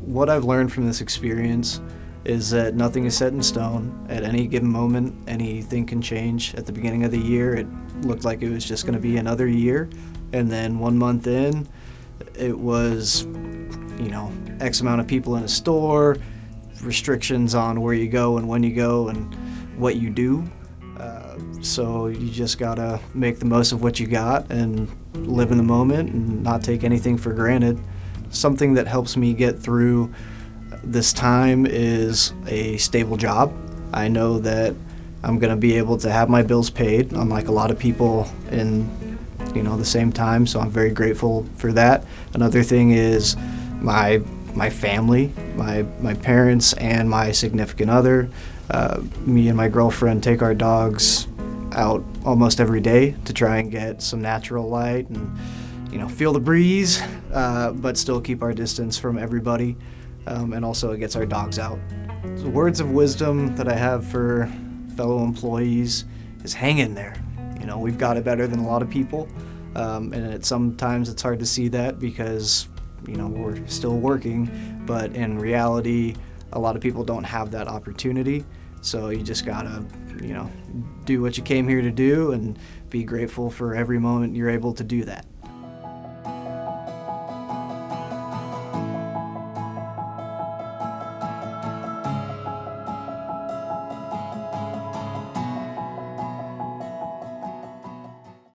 what I've learned from this experience is that nothing is set in stone. At any given moment, anything can change. At the beginning of the year, it looked like it was just going to be another year. And then 1 month in, it was, X amount of people in a store, restrictions on where you go and when you go and what you do. So you just gotta make the most of what you got and live in the moment and not take anything for granted. Something that helps me get through this time is a stable job. I know that I'm gonna be able to have my bills paid, unlike a lot of people in the same time, so I'm very grateful for that. Another thing is my family, my parents and my significant other. Me and my girlfriend take our dogs out almost every day to try and get some natural light and feel the breeze, but still keep our distance from everybody, and also it gets our dogs out. So words of wisdom that I have for fellow employees is hang in there. We've got it better than a lot of people, and sometimes it's hard to see that because we're still working, but in reality a lot of people don't have that opportunity. So you just gotta do what you came here to do and be grateful for every moment you're able to do that.